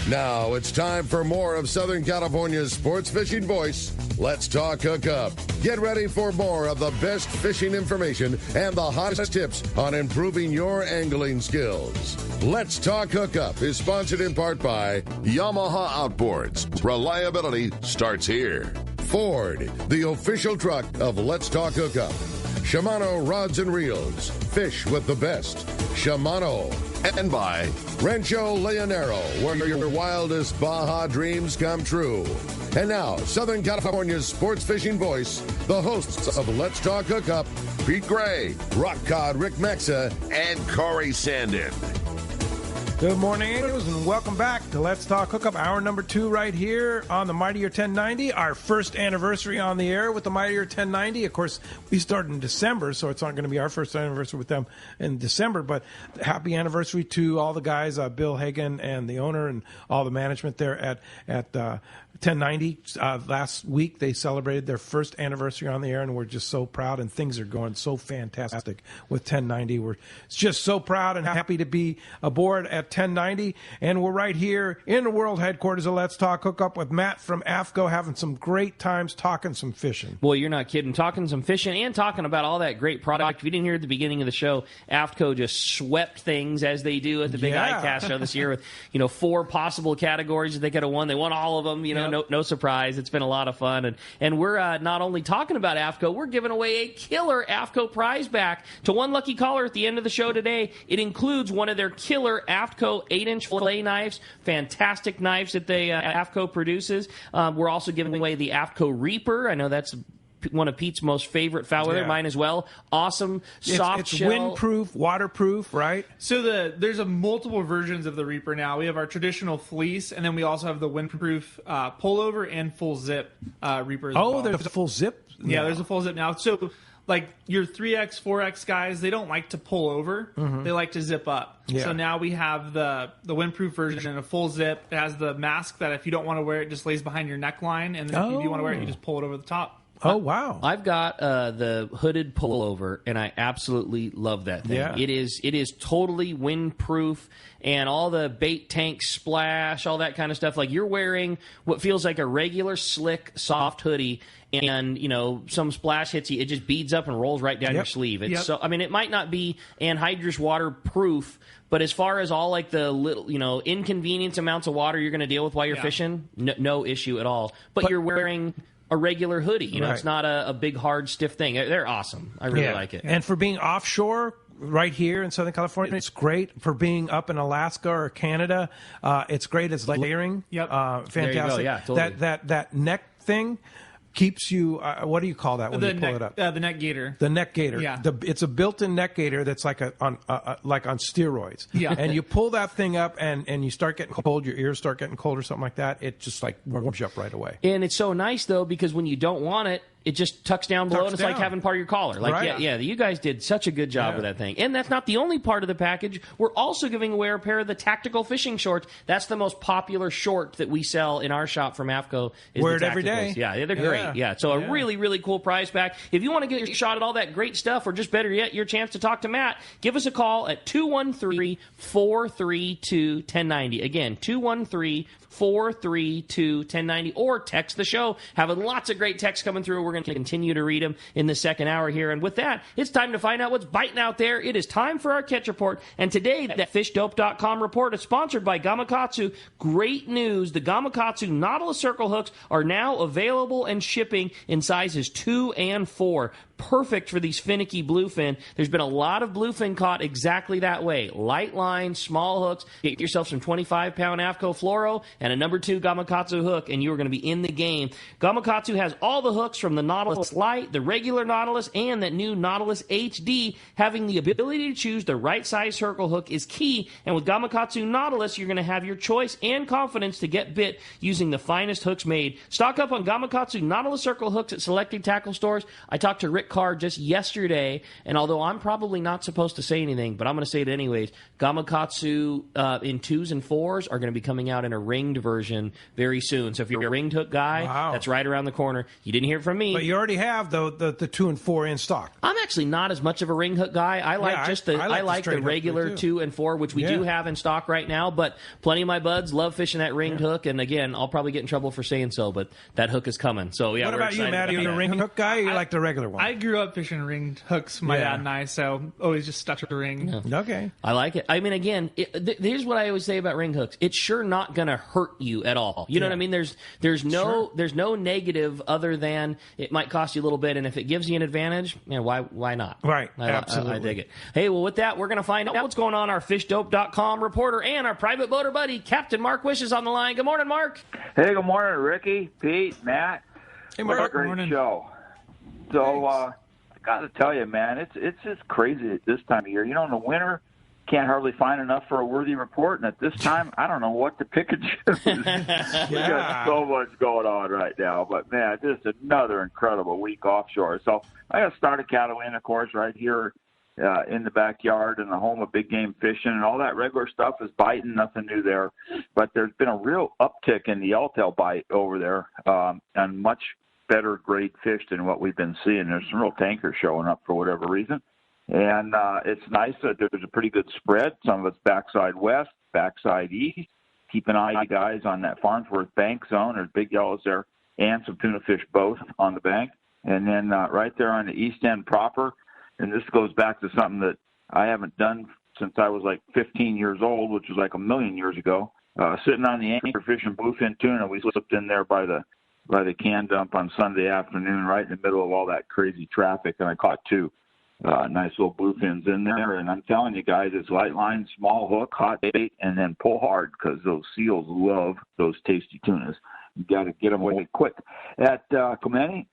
Now it's time for more of Southern California's sports fishing voice. Let's talk Hookup. Get ready for more of the best fishing information and the hottest tips on improving your angling skills. Let's Talk Hookup is sponsored in part by Yamaha Outboards. Reliability starts here. Ford, the official truck of Let's Talk Hookup. Shimano Rods and Reels. Fish with the best. Shimano. And by Rancho Leonero, where your wildest Baja dreams come true. And now, Southern California's sports fishing voice, the hosts of Let's Talk Hookup, Pete Gray, Rock Cod Rick Mexa, and Corey Sandin. Good morning, Angels, and welcome back to Let's Talk Hookup, hour number 2 right here on the Mightier 1090, our first anniversary on the air with the Mightier 1090. Of course, we started in December, so it's not going to be our first anniversary with them in December, but happy anniversary to all the guys, Bill Hagan and the owner and all the management there at 1090. Last week, they celebrated their first anniversary on the air, and we're just so proud, and things are going so fantastic with 1090. We're just so proud and happy to be aboard at 1090, and we're right here in the world headquarters of Let's Talk Hookup with Matt from AFTCO, having some great times talking some fishing. Boy, you're not kidding. Talking some fishing and talking about all that great product. If you didn't hear at the beginning of the show, AFTCO just swept things as they do at the Big ICAST show this year with 4 possible categories that they could have won. They won all of them, no surprise. It's been a lot of fun. And we're not only talking about AFTCO, we're giving away a killer AFTCO prize back to one lucky caller at the end of the show today. It includes one of their killer AFTCO 8-inch fillet knives, fantastic knives that they AFTCO produces. We're also giving away the AFTCO Reaper. I know that's one of Pete's most favorite foul weather, mine as well. Awesome, soft it's shell. Windproof, waterproof, right? So there's multiple versions of the Reaper now. We have our traditional fleece, and then we also have the windproof pullover and full zip Reaper as well. There's a full zip? Yeah, there's a full zip now. So like your 3X, 4X guys, they don't like to pull over. Mm-hmm. They like to zip up. Yeah. So now we have the windproof version in a full zip. It has the mask that if you don't want to wear it, just lays behind your neckline. And then if you want to wear it, you just pull it over the top. Oh, wow. I've got the hooded pullover, and I absolutely love that thing. Yeah. It is totally windproof, and all the bait tank splash, all that kind of stuff. Like, you're wearing what feels like a regular, slick, soft hoodie, and, some splash hits you. It just beads up and rolls right down your sleeve. It's so, I mean, it might not be anhydrous waterproof, but as far as all, like, the little, inconvenience amounts of water you're going to deal with while you're fishing, no issue at all. But you're wearing a regular hoodie. It's not a big, hard, stiff thing. They're awesome. I really like it. And for being offshore right here in Southern California, it's great. For being up in Alaska or Canada, it's great as layering. Yep. Fantastic. There you go. Yeah, totally. That neck thing keeps you, what do you call that when you pull it up? The neck gaiter. The neck gaiter. Yeah. It's a built-in neck gaiter that's like on steroids. Yeah. And you pull that thing up and you start getting cold, your ears start getting cold or something like that. It just like warms you up right away. And it's so nice, though, because when you don't want it, it just tucks down below, and it's like having part of your collar. Like, you guys did such a good job with that thing. And that's not the only part of the package. We're also giving away a pair of the tactical fishing shorts. That's the most popular short that we sell in our shop from AFTCO. Wear it every day. Yeah, they're great. Yeah, so a really, really cool prize pack. If you want to get your shot at all that great stuff, or just better yet, your chance to talk to Matt, give us a call at 213-432-1090. Again, 213-432-1090, or text the show. Having lots of great texts coming through. We're going to continue to read them in the second hour here. And with that, it's time to find out what's biting out there. It is time for our catch report. And today, that fishdope.com report is sponsored by Gamakatsu. Great news. The Gamakatsu Nautilus Circle hooks are now available and shipping in sizes 2 and 4. Perfect for these finicky bluefin. There's been a lot of bluefin caught exactly that way. Light line, small hooks. Get yourself some 25-pound AFTCO fluoro and a number 2 Gamakatsu hook, and you are going to be in the game. Gamakatsu has all the hooks from the Nautilus Light, the regular Nautilus, and that new Nautilus HD. Having the ability to choose the right size circle hook is key, and with Gamakatsu Nautilus, you're going to have your choice and confidence to get bit using the finest hooks made. Stock up on Gamakatsu Nautilus Circle hooks at selected tackle stores. I talked to Rick Rick Carr just yesterday, and although I'm probably not supposed to say anything, but I'm going to say it anyways, Gamakatsu in 2s and 4s are going to be coming out in a ringed version very soon. So if you're a ringed hook guy, that's right around the corner. You didn't hear it from me. But you already have the 2 and 4 in stock. I'm actually not as much of a ring hook guy. I like the regular 2 and 4, which we do have in stock right now, but plenty of my buds love fishing that ringed hook, and again, I'll probably get in trouble for saying so, but that hook is coming. So yeah, what about you, Matt? Are you a ring hook guy, or you like the regular one? I grew up fishing ringed hooks, my dad and I, so always just stuck with the ring. Yeah. Okay. I like it. I mean, again, here's what I always say about ring hooks. It's sure not going to hurt you at all. You know what I mean? There's no negative other than it might cost you a little bit, and if it gives you an advantage, why not? Right. Absolutely. I dig it. Hey, well, with that, we're going to find out what's going on. Our fishdope.com reporter and our private boater buddy, Captain Mark Wish, is on the line. Good morning, Mark. Hey, good morning, Ricky, Pete, Matt. Hey, Mark. What a great show. So, I got to tell you, man, it's just crazy at this time of year. You know, in the winter, can't hardly find enough for a worthy report, and at this time, I don't know what to pick and choose. We got so much going on right now, but man, just another incredible week offshore. So I got started Catalina, of course, right here in the backyard and the home of big game fishing, and all that regular stuff is biting, nothing new there. But there's been a real uptick in the yellowtail bite over there, and much better grade fish than what we've been seeing. There's some real tankers showing up for whatever reason. And it's nice that there's a pretty good spread. Some of it's backside west, backside east. Keep an eye, guys, on that Farnsworth Bank zone. There's big yellows there and some tuna fish both on the bank. And then right there on the east end proper, and this goes back to something that I haven't done since I was like 15 years old, which was like a million years ago. Sitting on the anchor fishing bluefin tuna, we slipped in there by the can dump on Sunday afternoon, right in the middle of all that crazy traffic, and I caught 2 nice little bluefins in there. And I'm telling you guys, it's light line, small hook, hot bait, and then pull hard, because those seals love those tasty tunas. You got to get them away quick. At Clemente,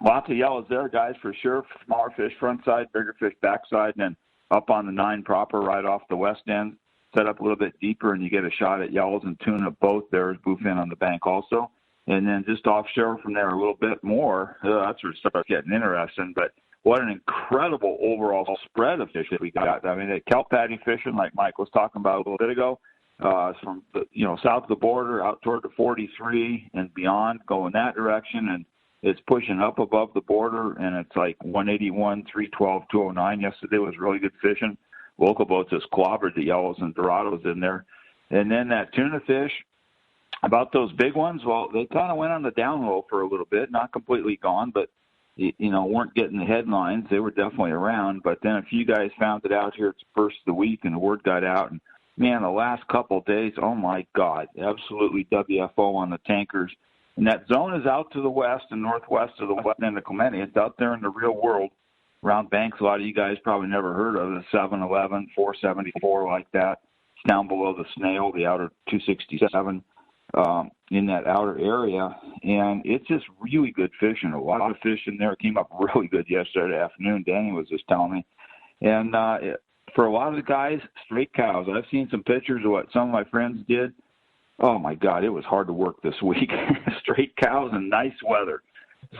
lots of yellows there, guys, for sure. Smaller fish front side, bigger fish backside, and then up on the 9 proper right off the west end. Set up a little bit deeper, and you get a shot at yellows and tuna both. There's bluefin on the bank also. And then just offshore from there a little bit more, that's where it starts getting interesting. But what an incredible overall spread of fish that we got. I mean, the kelp patty fishing, like Mike was talking about a little bit ago, from the, south of the border out toward the 43 and beyond, going that direction, and it's pushing up above the border, and it's like 181, 312, 209. Yesterday was really good fishing. Local boats just clobbered the yellows and dorados in there. And then that tuna fish, about those big ones, well, they kind of went on the down low for a little bit, not completely gone, but weren't getting the headlines. They were definitely around. But then a few guys found it out here at the first of the week, and the word got out. And, man, the last couple of days, oh, my God, absolutely WFO on the tankers. And that zone is out to the west and northwest of the west end of Clemente. It's out there in the real world around banks. A lot of you guys probably never heard of the 711, 474, like that. It's down below the Snail, the outer 267. In that outer area, and it's just really good fishing. A lot of fish in there. It came up really good yesterday afternoon. Danny was just telling me. And for a lot of the guys, straight cows. I've seen some pictures of what some of my friends did. Oh, my God, it was hard to work this week. Straight cows and nice weather.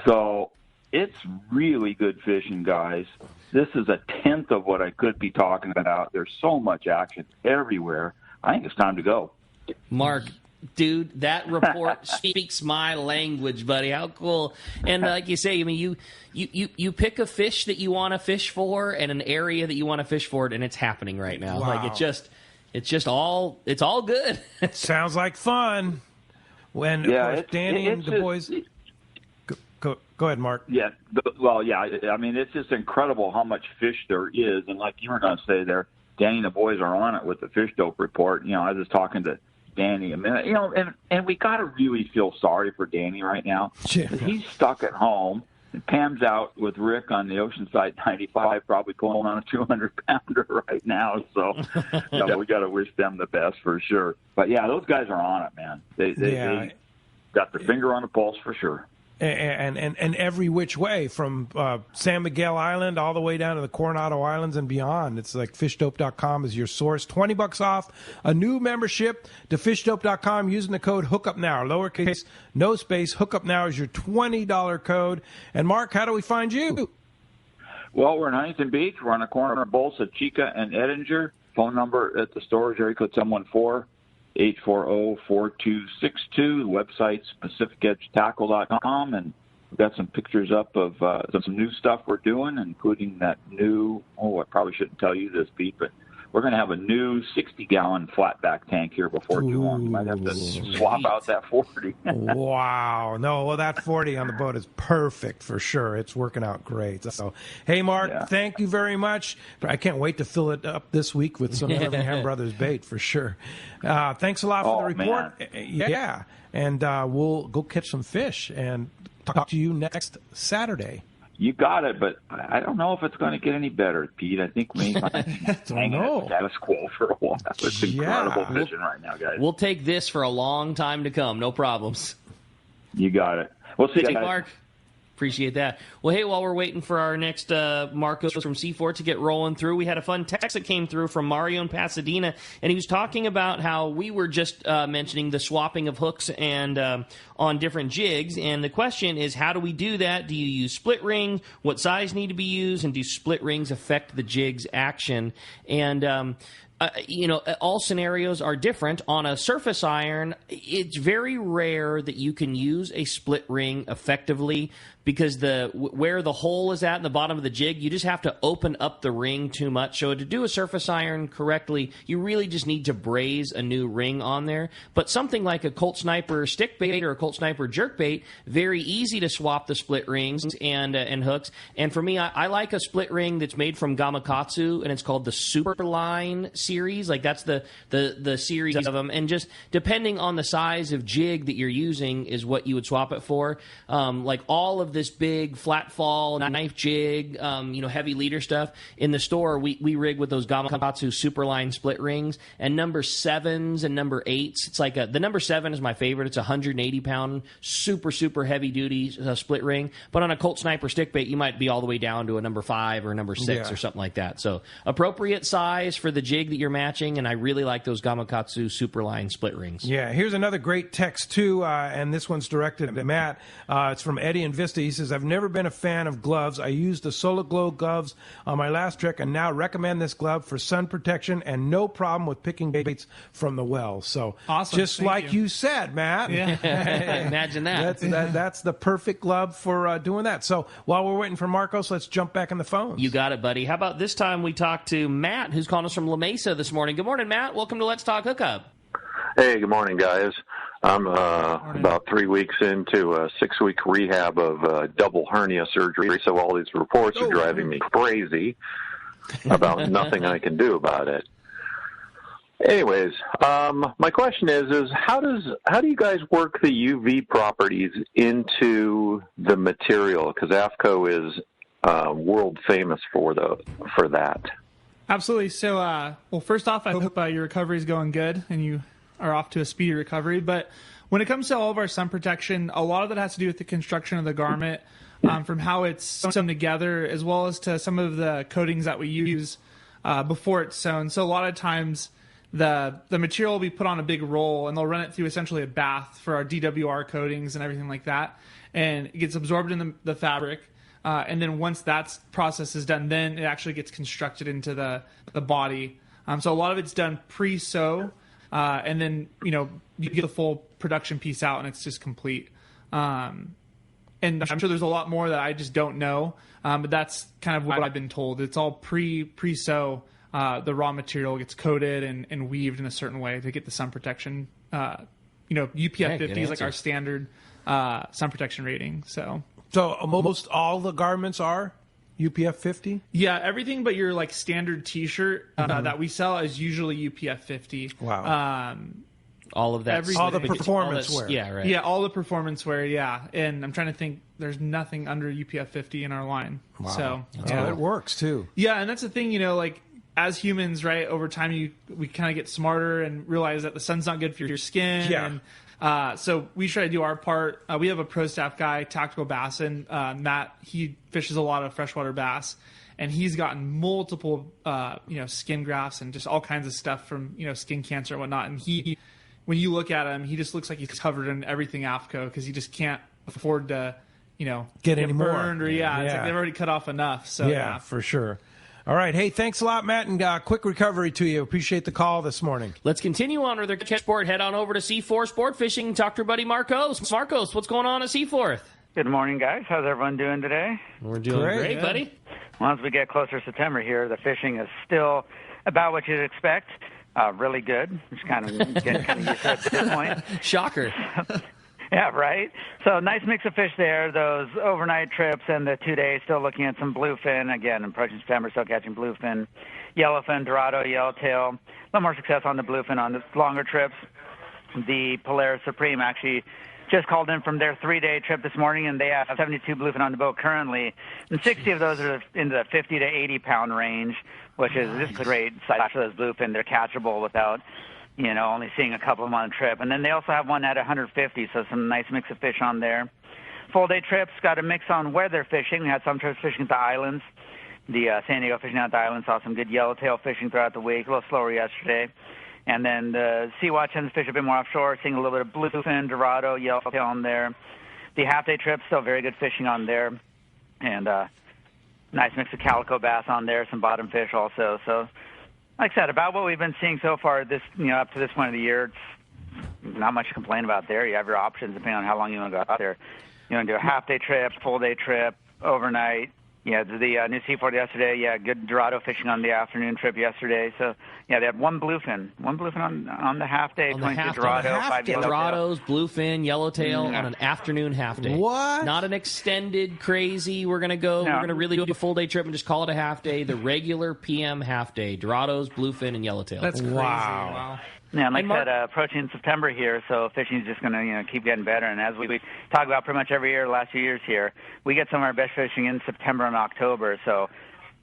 So it's really good fishing, guys. This is a tenth of what I could be talking about. There's so much action everywhere. I think it's time to go. Mark, dude, that report speaks my language, buddy. How cool. And like you say, I mean, you pick a fish that you want to fish for and an area that you want to fish for it, and it's happening right now. Wow. Like it's all good. Sounds like fun. When, of course, Danny and the boys... Go ahead, Mark. Yeah, well, yeah, I mean, it's just incredible how much fish there is. And like you were going to say there, Danny and the boys are on it with the Fish Dope report. I was just talking to Danny a minute, and we got to really feel sorry for Danny right now. Yeah. He's stuck at home, and Pam's out with Rick on the Oceanside 95, probably pulling on a 200-pounder right now. So we got to wish them the best for sure. But yeah, those guys are on it, man. They got their finger on the pulse for sure. And every which way, from San Miguel Island all the way down to the Coronado Islands and beyond. It's like fishdope.com is your source. $20 off a new membership to fishdope.com using the code HookUpNow. Lowercase, no space. HookUpNow is your $20 code. And Mark, how do we find you? Well, we're in Huntington Beach. We're on the corner of Bolsa Chica and Edinger. Phone number at the store is area code 714-840-4262. The website's PacificEdgeTackle.com, and we've got some pictures up of some new stuff we're doing, including that new, I probably shouldn't tell you this, Pete, but we're going to have a new 60-gallon flatback tank here before too long. You might have to swap out that 40. Wow. No, well, that 40 on the boat is perfect for sure. It's working out great. So, hey, Mark, thank you very much. I can't wait to fill it up this week with some Birmingham Brothers bait for sure. Thanks a lot for the report. Man. Yeah. And we'll go catch some fish and talk to you next Saturday. You got it, but I don't know if it's going to get any better, Pete. I think we might hang at status quo for a while. It's incredible vision right now, guys. We'll take this for a long time to come. No problems. You got it. We'll see you guys. Mark. Appreciate that. Well, hey, while we're waiting for our next Marcos from C4 to get rolling through, we had a fun text that came through from Mario in Pasadena, and he was talking about how we were just mentioning the swapping of hooks and on different jigs, and the question is, how do we do that? Do you use split ring? What size need to be used? And do split rings affect the jig's action? And all scenarios are different. On a surface iron, it's very rare that you can use a split ring effectively because where the hole is at in the bottom of the jig, you just have to open up the ring too much. So to do a surface iron correctly, you really just need to braze a new ring on there. But something like a Colt Sniper stick bait or a Colt Sniper jerk bait, very easy to swap the split rings and hooks. And for me, I like a split ring that's made from Gamakatsu, and it's called the Superline series. Like that's the series of them. And just depending on the size of jig that you're using is what you would swap it for. Like all of this big flat fall knife jig, heavy leader stuff in the store, we rig with those Gamakatsu Superline split rings, and number 7s and number 8s. It's like the number 7 is my favorite. It's a 180-pound, super heavy duty split ring. But on a Colt Sniper stick bait, you might be all the way down to a number 5 or number 6 or something like that. So appropriate size for the jig that you're matching, and I really like those Gamakatsu Superline split rings. Yeah, here's another great text too, and this one's directed to Matt. It's from Eddie in Vista. He says, I've never been a fan of gloves. I used the Solar Glow gloves on my last trick and now recommend this glove for sun protection and no problem with picking baits from the well. So awesome. Just Thank like you said, Matt. Yeah. Imagine that. That's the perfect glove for doing that. So while we're waiting for Marcos, let's jump back in the phones. You got it, buddy. How about this time we talk to Matt, who's calling us from La Mesa this morning. Good morning, Matt. Welcome to Let's Talk Hookup. Hey, good morning, guys. I'm about 3 weeks into a 6-week rehab of double hernia surgery, so all these reports are driving me crazy about nothing I can do about it. Anyways, my question is how do you guys work the UV properties into the material? Because AFTCO is world famous for that. Absolutely. So, well, first off, I hope your recovery is going good and you are off to a speedy recovery. But when it comes to all of our sun protection, a lot of that has to do with the construction of the garment, from how it's sewn together, as well as to some of the coatings that we use before it's sewn. So a lot of times the material will be put on a big roll, and they'll run it through essentially a bath for our DWR coatings and everything like that. And it gets absorbed in the fabric. And then once that process is done, then it actually gets constructed into the body. So a lot of it's done pre-sew, and then you get the full production piece out, and it's just complete. And I'm sure there's a lot more that I just don't know, but that's kind of what I've been told. It's all pre-sew. The raw material gets coated and weaved in a certain way to get the sun protection. UPF 50 is like our standard sun protection rating. So most all the garments are UPF 50? Yeah, everything but your like standard T-shirt that we sell is usually UPF 50. Wow. All of that. All the performance wear. Yeah, right. Yeah, all the performance wear, yeah. And I'm trying to think, there's nothing under UPF 50 in our line. Wow. So it works too. Yeah, and that's the thing, like as humans, right, over time we kind of get smarter and realize that the sun's not good for your skin. Yeah. And so we try to do our part. We have a pro staff guy, Tactical Bassin, Matt. He fishes a lot of freshwater bass, and he's gotten multiple, skin grafts and just all kinds of stuff from, skin cancer and whatnot. And when you look at him, he just looks like he's covered in everything AFTCO because he just can't afford to get any more. Burned or it's like they've already cut off enough. So yeah, for sure. All right. Hey, thanks a lot, Matt, and quick recovery to you. Appreciate the call this morning. Let's continue on with our catch sport. Head on over to Seaforth Sport Fishing and talk to our buddy Marcos. Marcos, what's going on at Seaforth? Good morning, guys. How's everyone doing today? We're doing great, buddy. Once we get closer to September here, the fishing is still about what you'd expect. Really good. Just kind of getting kind of used to it at this point. Shocker. Yeah, right. So nice mix of fish there. Those overnight trips and the 2 days still looking at some bluefin. Again, approaching September, still catching bluefin, yellowfin, dorado, yellowtail. A little more success on the bluefin on the longer trips. The Polaris Supreme actually just called in from their 3-day trip this morning, and they have 72 bluefin on the boat currently. And 60 of those are in the 50 to 80-pound range, which is just a great size for those bluefin. They're catchable without only seeing a couple of them on a trip. And then they also have one at 150, so some nice mix of fish on there. Full-day trips, got a mix on weather fishing. We had some trips fishing at the islands. The San Diego fishing at the islands saw some good yellowtail fishing throughout the week, a little slower yesterday. And then the Sea-Watch tends to fish a bit more offshore, seeing a little bit of bluefin, dorado, yellowtail on there. The half-day trips, still very good fishing on there. And nice mix of calico bass on there, some bottom fish also. So, like I said, about what we've been seeing so far up to this point of the year, it's not much to complain about there. You have your options depending on how long you want to go out there. You want to do a half-day trip, full-day trip, overnight. Yeah, the new Seaforth yesterday. Yeah, good dorado fishing on the afternoon trip yesterday. So, yeah, they had one bluefin on the half day, 22 dorado, 5 yellowtail. Dorados, bluefin, yellowtail on an afternoon half day. What? Not an extended, crazy, we're going to go, we're going to really do a full day trip and just call it a half day. The regular PM half day. Dorados, bluefin, and yellowtail. That's crazy. Wow. Yeah, and like I said, approaching September here, so fishing is just going to keep getting better. And as we talk about pretty much every year, the last few years here, we get some of our best fishing in September and October. So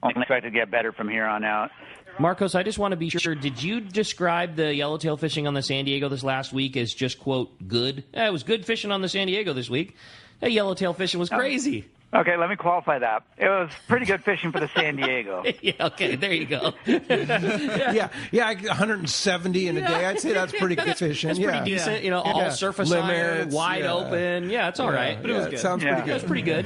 only expect to get better from here on out. Marcos, I just want to be sure, did you describe the yellowtail fishing on the San Diego this last week as just, quote, good? It was good fishing on the San Diego this week. That yellowtail fishing was crazy. Okay, let me qualify that. It was pretty good fishing for the San Diego. Yeah, okay, there you go. yeah, 170 in a day. I'd say that's pretty good fishing. That's pretty decent, all surface iron, wide open. Yeah, it's all right. But it was good. It sounds pretty good. It was pretty good.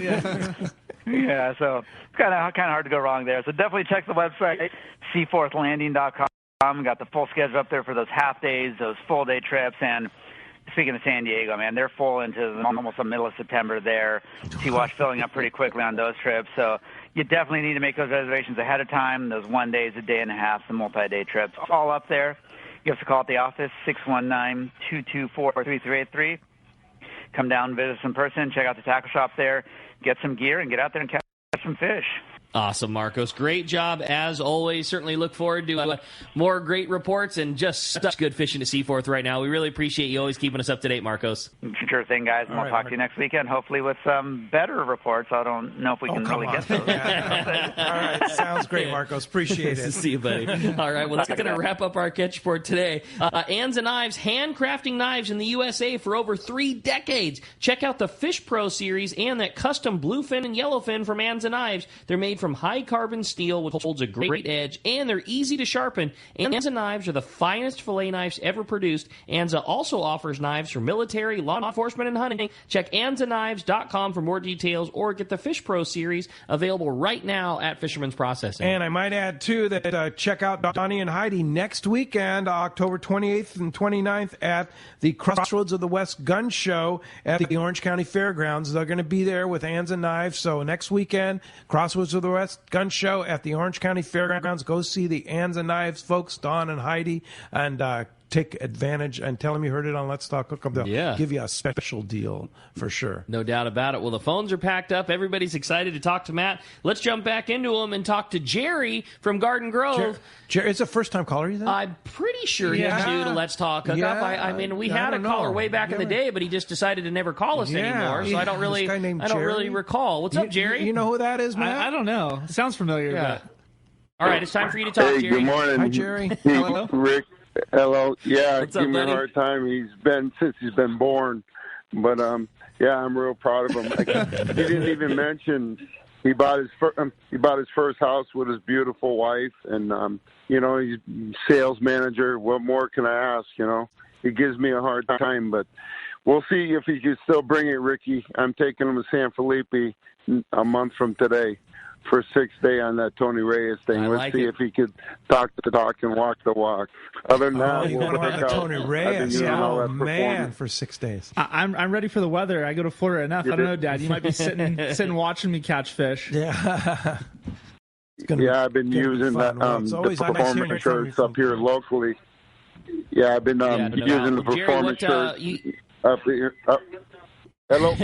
Yeah, so it's kind of hard to go wrong there. So definitely check the website, seaforthlanding.com. We got the full schedule up there for those half days, those full day trips, and speaking of San Diego, man, they're full into almost the middle of September there. Sea-Watch filling up pretty quickly on those trips. So you definitely need to make those reservations ahead of time. Those 1 days, a day and a half, the multi-day trips, all up there. Give us a call at the office, 619-224-3383. Come down and visit us in person. Check out the tackle shop there. Get some gear and get out there and catch some fish. Awesome, Marcos. Great job, as always. Certainly look forward to more great reports and just such good fishing at Seaforth right now. We really appreciate you always keeping us up to date, Marcos. Sure thing, guys. And we'll talk to you next weekend, hopefully with some better reports. I don't know if we can really get those. All right. Sounds great, Marcos. Appreciate it. See you, buddy. All right. Well, that's going to wrap up our catch report today. Anza Knives, handcrafting knives in the USA for over 3 decades. Check out the Fish Pro series and that custom bluefin and yellowfin from Anza Knives. They're made from high-carbon steel, which holds a great edge, and they're easy to sharpen. Anza knives are the finest fillet knives ever produced. Anza also offers knives for military, law enforcement, and hunting. Check AnzaKnives.com for more details, or get the Fish Pro series available right now at Fisherman's Processing. And I might add, too, that check out Donnie and Heidi next weekend, October 28th and 29th, at the Crossroads of the West Gun Show at the Orange County Fairgrounds. They're going to be there with Anza Knives. So next weekend, Crossroads of the West Gun Show at the Orange County Fairgrounds. Go see the Anza Knives folks, Don and Heidi, and take advantage and tell them you heard it on Let's Talk Hookup. They'll give you a special deal for sure. No doubt about it. Well, the phones are packed up. Everybody's excited to talk to Matt. Let's jump back into them and talk to Jerry from Garden Grove. Jerry, it's a first-time caller, you think? I'm pretty sure he's new to Let's Talk Hookup. I mean, we had a caller way back in the day, but he just decided to never call us anymore, so I don't really recall. What's up, Jerry? You know who that is, Matt? I don't know. It sounds familiar. Yeah. All right, it's time for you to talk, Jerry. Good morning. Hi, Jerry. Hello. Rick. Hello. Yeah, what's up, give me a hard time. He's been born, but I'm real proud of him. He didn't even mention he bought his first house with his beautiful wife, and he's sales manager. What more can I ask? He gives me a hard time, but we'll see if he can still bring it, Ricky. I'm taking him to San Felipe a month from today for 6 day on that Tony Reyes thing. Let's see if he could talk the talk and walk the walk. Other than that, you're going to Tony Reyes. Oh, man, for 6 days. I'm ready for the weather. I go to Florida enough. I don't know, Dad. You might be sitting watching me catch fish. Yeah. I've been using that the performance shirts up here locally. Yeah, I've been using the performance shirts up here. Hello.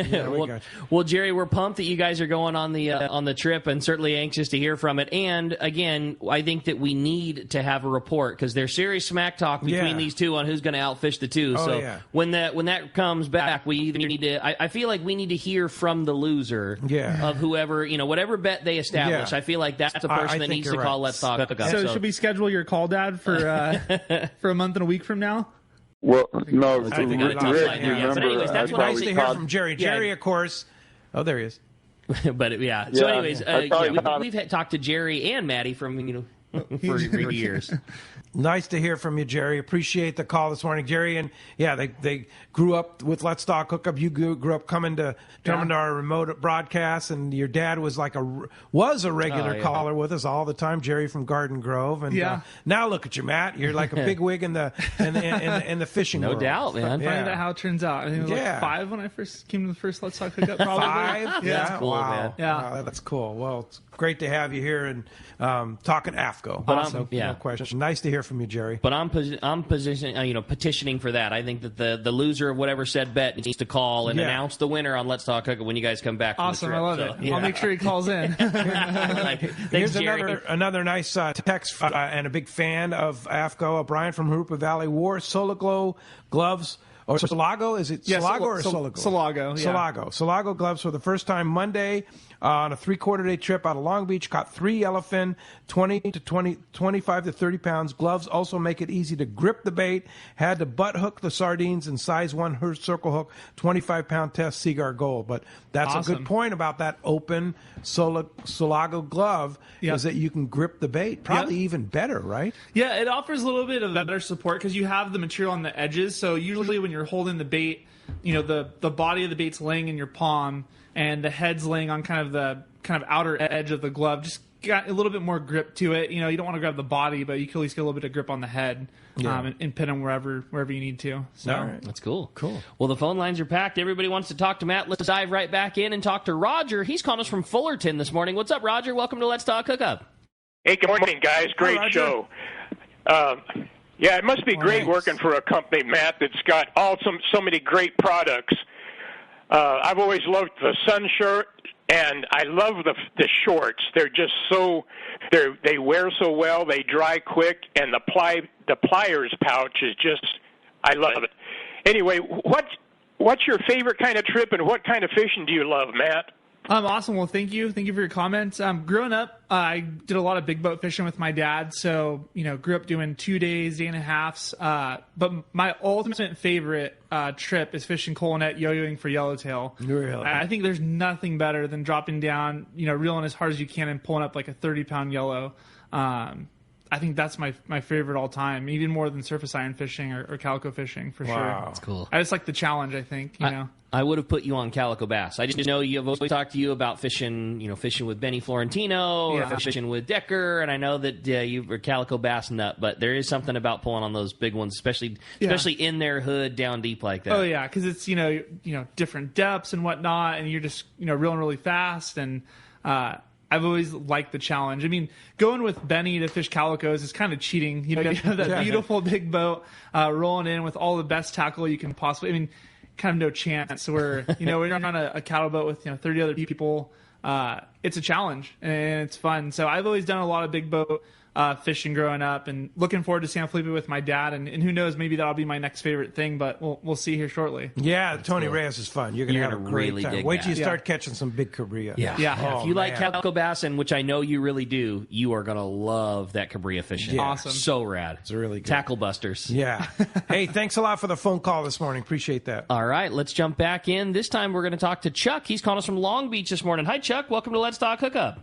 Well, Jerry, we're pumped that you guys are going on the trip, and certainly anxious to hear from it. And again, I think that we need to have a report because there's serious smack talk between these two on who's going to outfish the two. When that comes back, we either need to. I feel like we need to hear from the loser of whoever whatever bet they establish. I feel like that's the person that needs to call. Let's talk. So should we schedule your call, Dad, for a month and a week from now? Well, no, I think Rick, but anyways, that's what I used to hear from Jerry. Jerry, of course. Oh, there he is. But so anyways, we've talked to Jerry and Maddie from for years. Nice to hear from you, Jerry. Appreciate the call this morning, Jerry. And they grew up with Let's Talk Hookup. You grew up coming to our remote broadcasts, and your dad was a regular caller with us all the time. Jerry from Garden Grove, and now look at you, Matt. You're like a big wig in the fishing world. No doubt, man. Find out how it turns out. I think it was 5 when I first came to the first Let's Talk Hookup. Probably 5. Yeah, that's cool, man. Yeah, wow, that's cool. Well, it's great to have you here and talking AFTCO. But no question. Nice to hear from you, Jerry. But I'm petitioning for that. I think that the loser of whatever said bet needs to call and announce the winner on Let's Talk Hookup when you guys come back. Awesome, I love it. I'll make sure he calls in. Here's another nice text and a big fan of AFTCO. Brian from Hookup Valley wore Solaglo gloves. Or Solago? Is it Solago or Solago? Solago, yeah. Solago gloves for the first time Monday on a 3/4 day trip out of Long Beach. Caught 3 yellowfin, 25 to 30 pounds. Gloves also make it easy to grip the bait. Had to butt hook the sardines in size 1 circle hook, 25-pound test Seaguar Gold. But that's a good point about that open Solago glove is that you can grip the bait. Probably even better, right? Yeah, it offers a little bit of better support because you have the material on the edges. So usually when you're holding the bait, the body of the bait's laying in your palm and the head's laying on kind of outer edge of the glove. Just got a little bit more grip to it. You don't want to grab the body, but you can at least get a little bit of grip on the head and pin them wherever you need to. So that's cool. Well, the phone lines are packed. Everybody wants to talk to Matt. Let's dive right back in and talk to Roger. He's calling us from Fullerton this morning. What's up, Roger? Welcome to Let's Talk Hookup. Hey, good morning, guys. Great show. It must be great working for a company, Matt, that's got so many great products. I've always loved the sun shirt, and I love the shorts. They're just they wear so well, they dry quick, and the pliers pouch is just, I love it. Anyway, what's your favorite kind of trip, and what kind of fishing do you love, Matt? Awesome. Well, thank you. Thank you for your comments. Growing up, I did a lot of big boat fishing with my dad. So, grew up doing 2 days, day and a halves. But my ultimate favorite trip is fishing colenet, yo-yoing for yellowtail. Really? I think there's nothing better than dropping down, reeling as hard as you can and pulling up like a 30-pound yellow. I think that's my favorite all time, even more than surface iron fishing or calico fishing for sure. That's cool. I just like the challenge, I think, I would have put you on calico bass. I just know you've always talked to you about fishing, fishing with Benny Florentino or fishing with Decker, and I know that you were calico bass nut, but there is something about pulling on those big ones, especially in their hood down deep like that. Oh yeah, because it's different depths and whatnot, and you're just reeling really fast, and I've always liked the challenge. I mean, going with Benny to fish calicos is kind of cheating. You have that beautiful big boat rolling in with all the best tackle you can possibly. I mean, kind of no chance. Where when you're on a cattle boat with 30 other people, it's a challenge and it's fun. So I've always done a lot of big boat fishing growing up, and looking forward to San Felipe with my dad. And who knows, maybe that'll be my next favorite thing. But we'll see here shortly. Yeah, Tony Reyes is fun. You're gonna have a great really time. Wait till you start catching some big Cabria. If you like calico bass, and which I know you really do, you are gonna love that Cabria fishing. Awesome, so rad. It's really good. Tackle busters. Yeah. Hey, thanks a lot for the phone call this morning. Appreciate that. All right, let's jump back in. This time we're going to talk to Chuck. He's calling us from Long Beach this morning. Hi, Chuck. Welcome to Let's Talk Hookup.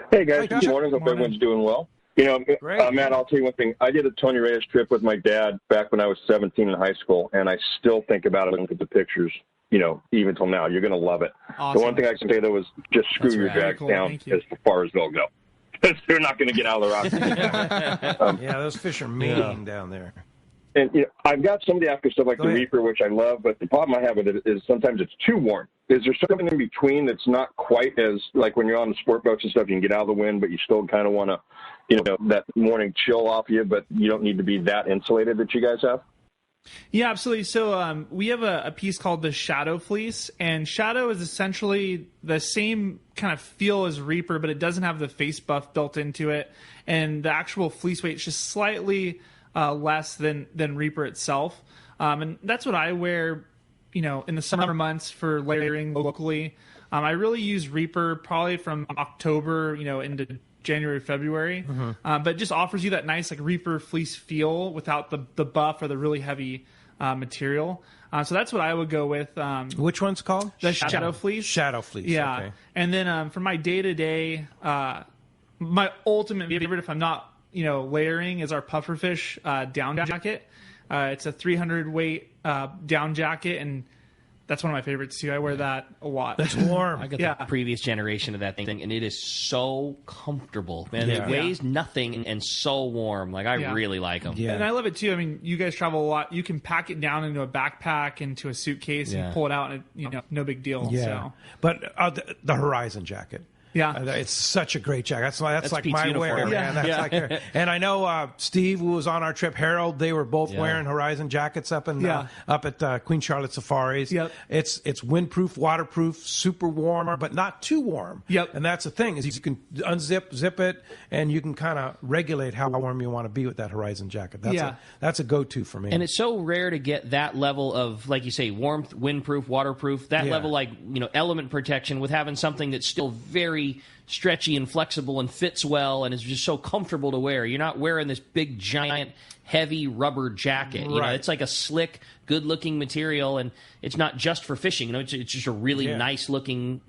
Hey guys. Good morning. Hope everyone's doing well. Matt, I'll tell you one thing. I did a Tony Reyes trip with my dad back when I was 17 in high school, and I still think about it and look at the pictures, even till now. You're going to love it. Awesome. The one thing I can say, though, is just screw your jags down as far as they'll go. Because they're not going to get out of the rock. Yeah, those fish are mean down there. And I've got some of the AFTCO stuff like the Reaper, which I love, but the problem I have with it is sometimes it's too warm. Is there something in between that's not quite as, like when you're on the sport boats and stuff, you can get out of the wind, but you still kind of want to, that morning chill off you, but you don't need to be that insulated that you guys have? Yeah, absolutely. So we have a piece called the Shadow Fleece, and Shadow is essentially the same kind of feel as Reaper, but it doesn't have the face buff built into it, and the actual fleece weight is just slightly less than Reaper itself. And that's what I wear, in the summer months for layering locally. I really use Reaper probably from October, into January, February, but it just offers you that nice Reaper fleece feel without the buff or the really heavy material. So that's what I would go with. Which one's called? The Shadow Fleece. Shadow Fleece. Yeah. Okay. And then for my day-to-day, my ultimate favorite, if I'm not layering, is our pufferfish down jacket. It's a 300 weight down jacket, and that's one of my favorites too. I wear that a lot. That's warm. I got the previous generation of that thing, and it is so comfortable, man. It weighs nothing and so warm. I really like them. Yeah. And I love it too. I mean, you guys travel a lot. You can pack it down into a backpack, into a suitcase, and pull it out, and no big deal. Yeah. So. But the Horizon jacket. Yeah, it's such a great jacket. That's like Pete's my uniform. wear, man. And I know Steve, who was on our trip, Harold, they were both wearing Horizon jackets up at Queen Charlotte Safaris. Yep. It's windproof, waterproof, super warm, but not too warm. Yep. And that's the thing, is you can zip it, and you can kind of regulate how warm you want to be with that Horizon jacket. That's a go-to for me. And it's so rare to get that level of, like you say, warmth, windproof, waterproof, that level, element protection with having something that's still very stretchy and flexible and fits well and is just so comfortable to wear. You're not wearing this big, giant, heavy rubber jacket. Right. It's like a slick, good-looking material, and it's not just for fishing. It's just a really nice-looking,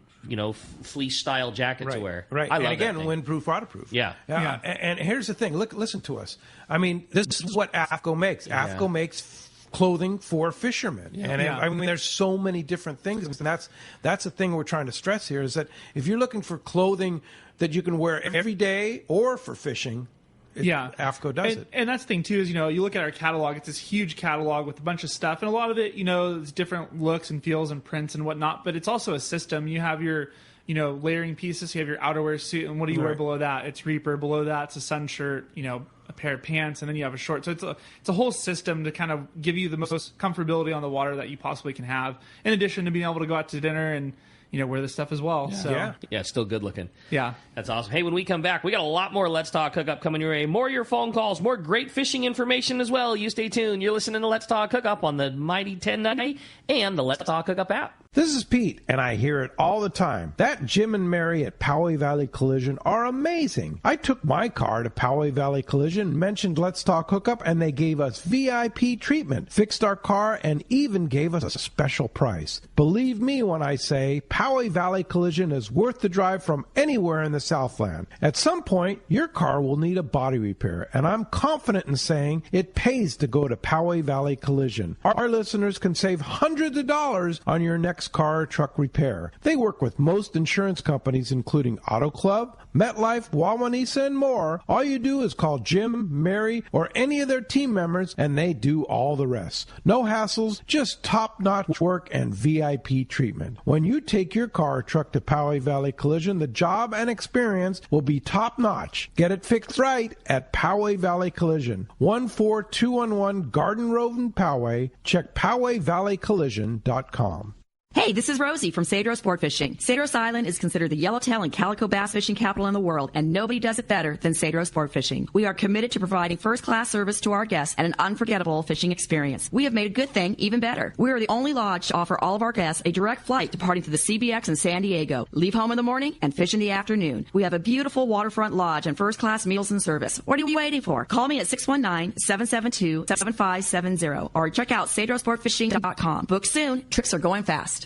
fleece-style jacket to wear. Right. I love and again, that thing. windproof, waterproof. Yeah. And here's the thing. Listen to us. I mean, this is what AFTCO makes. AFTCO makes clothing for fishermen. I mean, there's so many different things, and that's the thing we're trying to stress here, is that if you're looking for clothing that you can wear every day or for fishing, AFTCO does it. And that's the thing too, is you look at our catalog. It's this huge catalog with a bunch of stuff, and a lot of it, it's different looks and feels and prints and whatnot. But it's also a system. You have your layering pieces. You have your outerwear suit, and what do you wear below that? It's Reaper. Below that, it's a sun shirt. A pair of pants, and then you have a short. So it's a whole system to kind of give you the most comfortability on the water that you possibly can have, in addition to being able to go out to dinner and wear this stuff as well. Yeah, it's still good looking. Yeah. That's awesome. Hey, when we come back, we got a lot more Let's Talk Hookup coming your way. More of your phone calls, more great fishing information as well. You stay tuned. You're listening to Let's Talk Hookup on the Mighty 1090 and the Let's Talk Hookup app. This is Pete, and I hear it all the time. That Jim and Mary at Poway Valley Collision are amazing. I took my car to Poway Valley Collision, mentioned Let's Talk Hookup, and they gave us VIP treatment, fixed our car, and even gave us a special price. Believe me when I say Poway Valley Collision is worth the drive from anywhere in the Southland. At some point, your car will need a body repair, and I'm confident in saying it pays to go to Poway Valley Collision. Our listeners can save hundreds of dollars on your next car or truck repair. They work with most insurance companies, including Auto Club, MetLife, Wawanesa, and more. All you do is call Jim, Mary, or any of their team members, and they do all the rest. No hassles, just top-notch work and VIP treatment. When you take your car or truck to Poway Valley Collision, the job and experience will be top-notch. Get it fixed right at Poway Valley Collision, 14211 Garden Road in Poway. Check PowayValleyCollision.com. Hey, this is Rosie from Cedro Sport Fishing. Cedros Island is considered the yellowtail and calico bass fishing capital in the world, and nobody does it better than Cedro Sport Fishing. We are committed to providing first-class service to our guests and an unforgettable fishing experience. We have made a good thing even better. We are the only lodge to offer all of our guests a direct flight departing to the CBX in San Diego. Leave home in the morning and fish in the afternoon. We have a beautiful waterfront lodge and first-class meals and service. What are you waiting for? Call me at 619-772-7570 or check out CedroSportFishing.com. Book soon. Trips are going fast.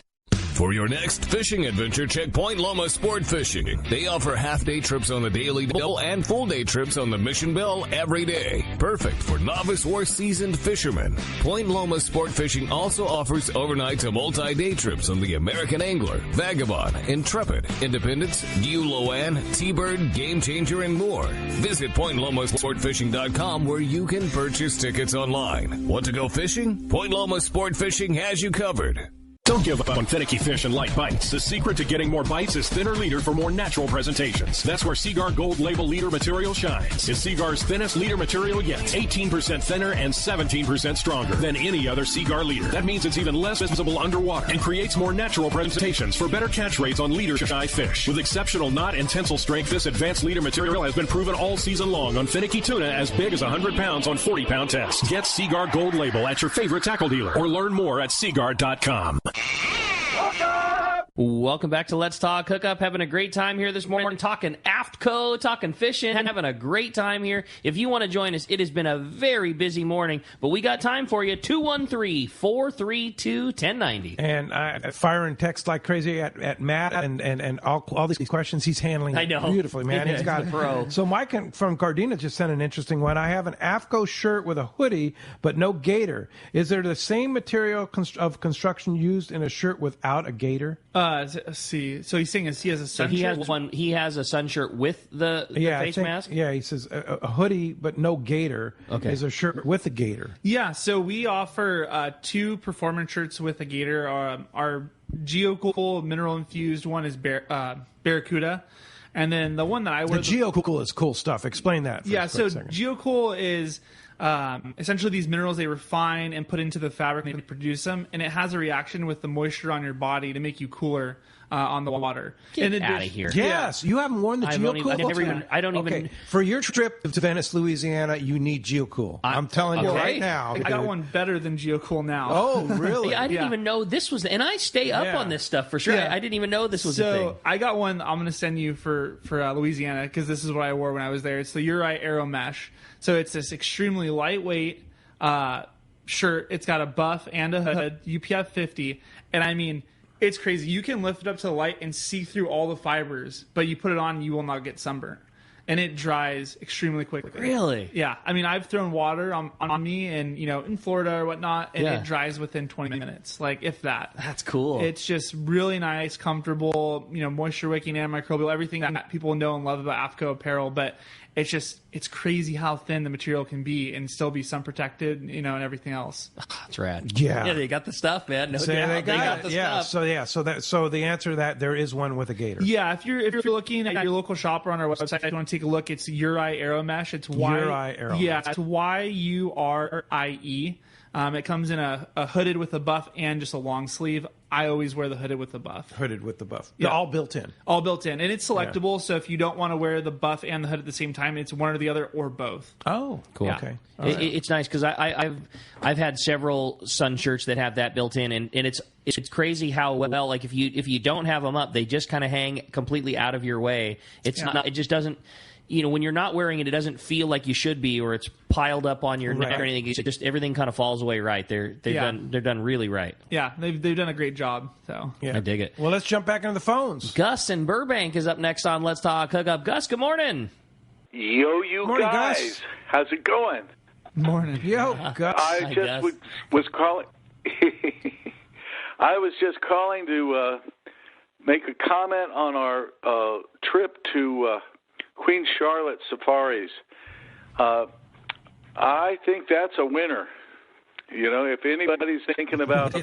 For your next fishing adventure, check Point Loma Sport Fishing. They offer half-day trips on the Daily Bill and full-day trips on the Mission Bill every day. Perfect for novice or seasoned fishermen. Point Loma Sport Fishing also offers overnight to multi-day trips on the American Angler, Vagabond, Intrepid, Independence, Loan, T-Bird, Game Changer, and more. Visit PointLomaSportFishing.com where you can purchase tickets online. Want to go fishing? Point Loma Sport Fishing has you covered. Don't give up on finicky fish and light bites. The secret to getting more bites is thinner leader for more natural presentations. That's where Seaguar Gold Label leader material shines. It's Seaguar's thinnest leader material yet. 18% thinner and 17% stronger than any other Seaguar leader. That means it's even less visible underwater and creates more natural presentations for better catch rates on leader-shy fish. With exceptional knot and tensile strength, this advanced leader material has been proven all season long on finicky tuna as big as 100 pounds on 40-pound tests. Get Seaguar Gold Label at your favorite tackle dealer or learn more at Seaguar.com. Welcome back to Let's Talk Hookup. Having a great time here this morning, talking AFTCO, talking fishing, having a great time here. If you want to join us, it has been a very busy morning, but we got time for you. 213-432-1090. And firing text like crazy at Matt and all these questions he's handling beautifully, man. He's got pro. So Mike from Gardena just sent an interesting one. I have an AFTCO shirt with a hoodie, but no gator. Is there the same material of construction used in a shirt without a gator? Let's see. So he's saying he has a sun shirt? He has a sun shirt with the face mask? Yeah, he says a hoodie, but no gator is a shirt with a gator. Yeah, so we offer 2 performance shirts with a gator. Our Geocool mineral-infused one is Barracuda. And then the one that I wear... The Geocool is cool stuff. Explain that for a so second. Geocool is... essentially these minerals they refine and put into the fabric and they produce them, and it has a reaction with the moisture on your body to make you cooler on the water. Get out of here. Yes, you haven't worn the Geocool? I don't even... For your trip to Venice, Louisiana, you need Geocool. I'm telling you right now. I got one better than Geocool now. Oh, really? Yeah, I didn't even know this was... And I stay up on this stuff for sure. Yeah. I didn't even know this was a thing. I got one I'm going to send you for Louisiana because this is what I wore when I was there. It's the Uri Aero Mesh. So it's this extremely lightweight shirt. It's got a buff and a hood, UPF 50. And I mean, it's crazy. You can lift it up to the light and see through all the fibers, but you put it on, you will not get sunburnt. And it dries extremely quickly. Really? Yeah. I mean, I've thrown water on me and, in Florida or whatnot, and it dries within 20 minutes. Like, if that. That's cool. It's just really nice, comfortable, moisture wicking, antimicrobial, everything that people know and love about AFTCO apparel. But it's crazy how thin the material can be and still be sun protected, and everything else. That's rad. Yeah, they got the stuff, man. No doubt. They got the stuff. So the answer to that, there is one with a gator. Yeah, if you're looking at your local shopper on our website, if you want to take a look, it's Uri Aero Mesh. It's Uri Aero. Yeah, it's YURIE. It comes in a hooded with a buff and just a long sleeve. I always wear the hooded with the buff. Hooded with the buff. Yeah. All built in. All built in. And it's selectable, so if you don't want to wear the buff and the hood at the same time, it's one or the other or both. Oh, cool. Yeah. Okay. It's nice because I've had several sun shirts that have that built in, and it's crazy how well, like if you don't have them up, they just kind of hang completely out of your way. It just doesn't... when you're not wearing it, it doesn't feel like you should be, or it's piled up on your neck or anything. It's just everything kind of falls away right. They're done really right. Yeah, they've done a great job. So I dig it. Well, let's jump back into the phones. Gus in Burbank is up next on Let's Talk Hookup. Gus, good morning. Yo, morning, guys. Gus. How's it going? Morning. Yo, Gus. I just was calling. I was just calling to make a comment on our trip to Queen Charlotte Safaris. I think that's a winner. If anybody's thinking about,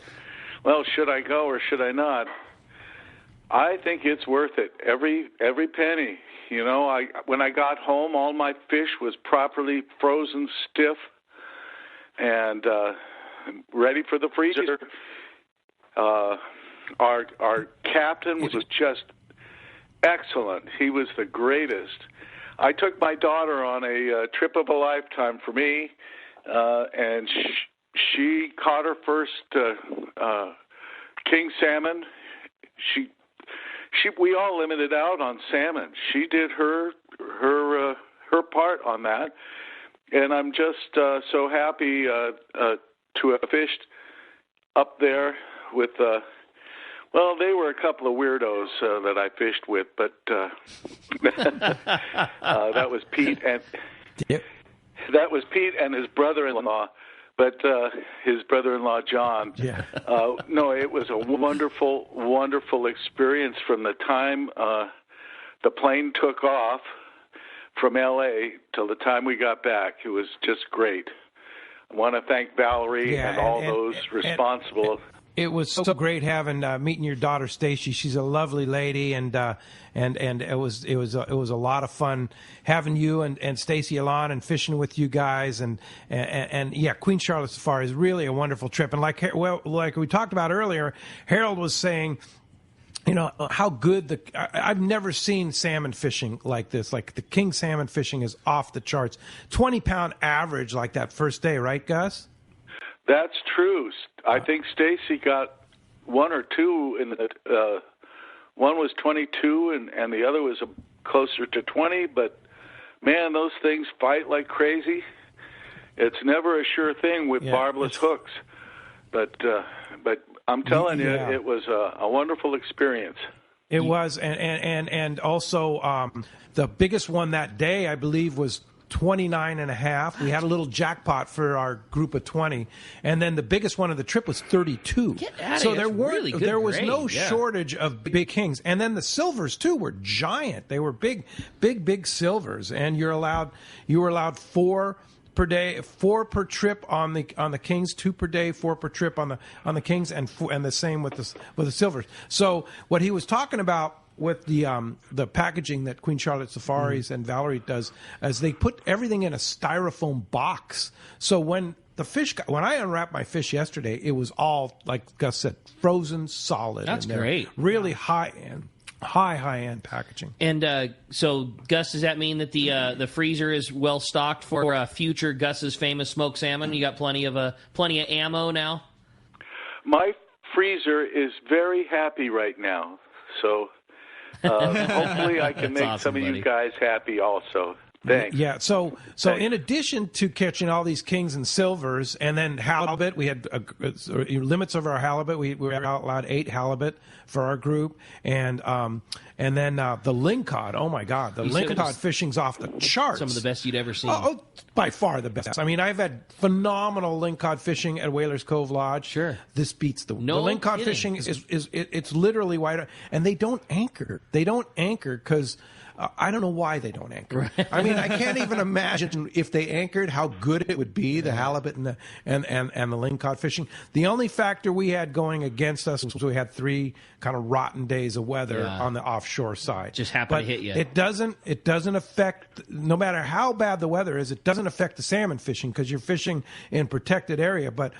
well, should I go or should I not? I think it's worth it. Every penny. When I got home, all my fish was properly frozen stiff and ready for the freezer. Our captain was just excellent. He was the greatest. I took my daughter on a trip of a lifetime for me, and she caught her first king salmon. We all limited out on salmon. She did her part on that, and I'm just so happy to have fished up there with Well, they were a couple of weirdos that I fished with, but that was Pete and his brother-in-law. But his brother-in-law John. Yeah. No, it was a wonderful, wonderful experience from the time the plane took off from L.A. till the time we got back. It was just great. I want to thank Valerie and all those responsible. It was so great having meeting your daughter Stacy. She's a lovely lady, and it was a lot of fun having you and Stacy along and fishing with you guys, and yeah, Queen Charlotte Safari is really a wonderful trip. And like we talked about earlier, Harold was saying, you know, how good I've never seen salmon fishing like this. Like the king salmon fishing is off the charts. 20-pound average like that first day, right, Gus? That's true. I think Stacy got one or two in the one was 22 and the other was closer to 20. But man, those things fight like crazy. It's never a sure thing with barbless hooks. But I'm telling you, it was a wonderful experience. It was, and also the biggest one that day, I believe, was 29.5. We had a little jackpot for our group of 20, and then the biggest one of the trip was 32. So there was no shortage of big kings, and then the silvers too were giant. They were big silvers, and you were allowed 4 per day, 4 per trip on the kings, 2 per day, 4 per trip on the kings, and the same with the silvers. So what he was talking about with the packaging that Queen Charlotte Safaris and Valerie does, as they put everything in a styrofoam box. So when I unwrapped my fish yesterday, it was all, like Gus said, frozen solid. That's great. Really high-end packaging. And so, Gus, does that mean that the freezer is well stocked for future Gus's famous smoked salmon? You got plenty of ammo now? My freezer is very happy right now, so hopefully I can make awesome, some of buddy. you guys happy also. Thanks. Yeah, so in addition to catching all these kings and silvers, and then halibut, we had limits of our halibut. We were allowed 8 halibut for our group, and then the lingcod. Oh my God, the lingcod fishing's off the charts. Some of the best you'd ever seen. Oh, by far the best. I mean, I've had phenomenal lingcod fishing at Whalers Cove Lodge. Sure, this beats the lingcod fishing it's literally wide, and they don't anchor. They don't anchor because. I don't know why they don't anchor. Right. I mean, I can't even imagine if they anchored how good it would be, the halibut and the lingcod fishing. The only factor we had going against us was we had 3 kind of rotten days of weather on the offshore side. Just happened to hit you. It doesn't affect, no matter how bad the weather is, it doesn't affect the salmon fishing because you're fishing in protected area. But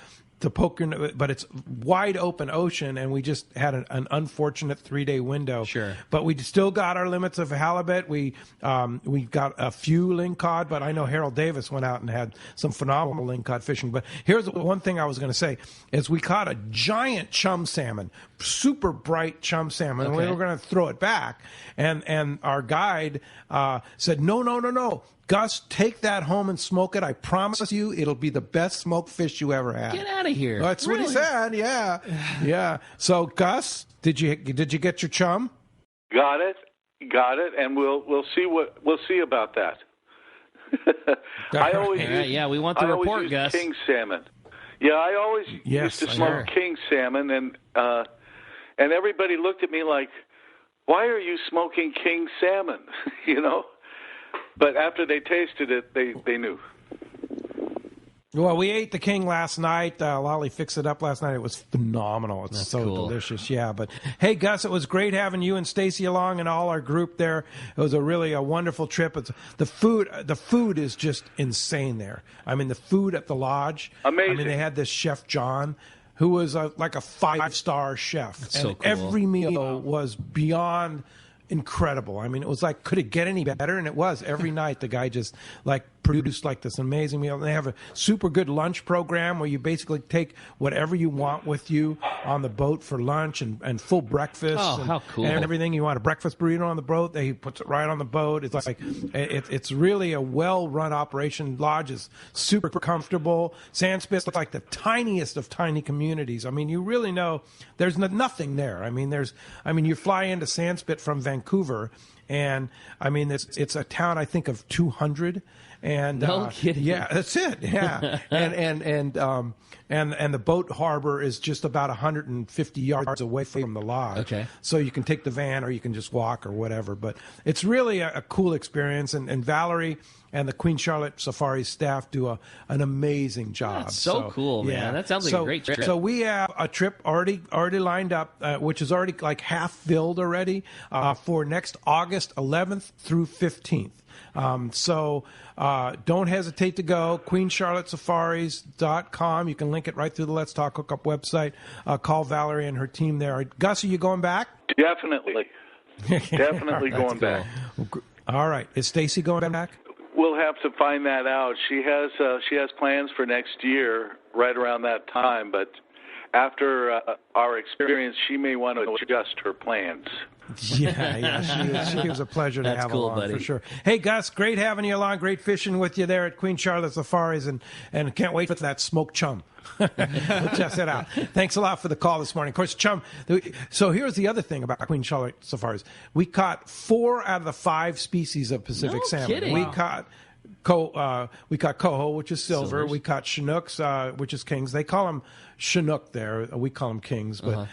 it's wide open ocean, and we just had an unfortunate 3-day window. Sure, but we still got our limits of halibut. We got a few lingcod, but I know Harold Davis went out and had some phenomenal lingcod fishing. But here's one thing I was going to say: is we caught a giant chum salmon, super bright chum salmon, and we were going to throw it back, and our guide said, No. Gus, take that home and smoke it. I promise you, it'll be the best smoked fish you ever had. Get out of here! That's what he said. Yeah. So, Gus, did you get your chum? Got it, and we'll see about that. I always we want the report, Gus. King salmon. Yeah, I always used to smoke king salmon, and everybody looked at me like, "Why are you smoking king salmon?" You know. But after they tasted it, they knew. Well, we ate the king last night. Lolly fixed it up last night. It was phenomenal. It's so delicious. Yeah, but hey, Gus, it was great having you and Stacy along and all our group there. It was a wonderful trip. The food is just insane there. I mean, the food at the lodge. Amazing. I mean, they had this chef John, who was like a 5-star chef. That's so cool. Every meal was beyond incredible. I mean, it was like, could it get any better? And it was. Every night the guy just produced like this amazing meal. And they have a super good lunch program where you basically take whatever you want with you on the boat for lunch and full breakfast. Oh, how cool. And everything. You want a breakfast burrito on the boat, he puts it right on the boat. It's like it's really a well-run operation. Lodge is super comfortable. Sandspit looks like the tiniest of tiny communities. I mean, you really know there's nothing there. I mean, you fly into Sandspit from Vancouver, and I mean, it's a town, I think, of 200. And no kidding. Yeah, that's it. Yeah, and the boat harbor is just about 150 yards away from the lodge. Okay. So you can take the van or you can just walk or whatever. But it's really a cool experience. And Valerie and the Queen Charlotte Safari staff do an amazing job. That's so cool, man. Yeah. That sounds like a great trip. So we have a trip already lined up, which is already like half filled already for next August 11th through 15th. Don't hesitate to go. QueenCharlotteSafaris.com. You can link it right through the Let's Talk Hookup website. Call Valerie and her team there. Gus, are you going back? Definitely. Definitely going back. All right. Is Stacy going back? We'll have to find that out. She has plans for next year right around that time, but after our experience, she may want to adjust her plans. Yeah, she was a pleasure to have along, buddy. For sure. Hey, Gus, great having you along. Great fishing with you there at Queen Charlotte Safaris, and can't wait for that smoked chum. We'll test it out. Thanks a lot for the call this morning. Of course, chum. So here's the other thing about Queen Charlotte Safaris. We caught 4 out of the 5 species of Pacific salmon. Kidding. We caught coho, which is silver. We caught Chinooks, which is kings. They call them Chinook there. We call them kings. But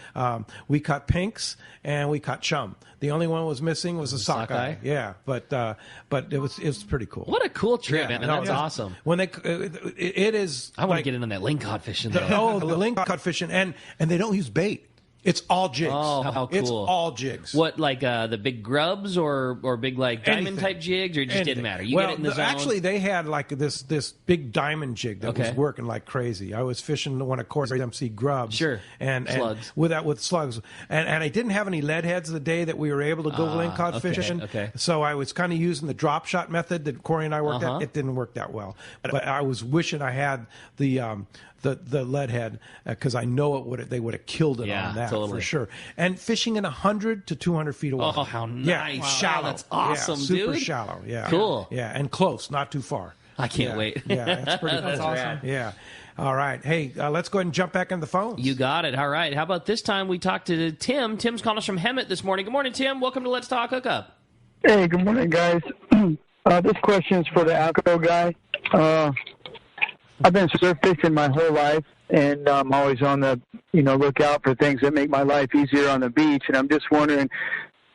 we caught pinks and we caught chum. The only one was missing was a sockeye. Yeah, but it was pretty cool. What a cool trip, man! That's awesome. When it is. I want to get into that lingcod fishing. The lingcod fishing, and they don't use bait. It's all jigs. Oh, how cool. It's all jigs. What, like the big grubs or big like diamond type jigs, or it just didn't matter? You get it in the zone? Actually, they had like this big diamond jig that was working like crazy. I was fishing one of Corey's MC grubs. Sure. And slugs. With slugs. And I didn't have any lead heads the day that we were able to go lingcod fishing. Okay. So I was kind of using the drop shot method that Corey and I worked at. It didn't work that well. But I was wishing I had the lead head because I know they would have killed it on that for sure. And fishing in 100 to 200 feet away. Oh, how nice! Yeah, shallow. That's awesome, super dude. Shallow. Yeah, cool. Yeah, and close, not too far. I can't wait. Yeah, that's pretty. That's awesome. Yeah. All right. Hey, let's go ahead and jump back on the phone. You got it. All right. How about this time we talked to Tim? Tim's calling us from Hemet this morning. Good morning, Tim. Welcome to Let's Talk Hookup. Hey, good morning, guys. This question is for the AFTCO guy. I've been surf fishing my whole life, and I'm always on the lookout for things that make my life easier on the beach. And I'm just wondering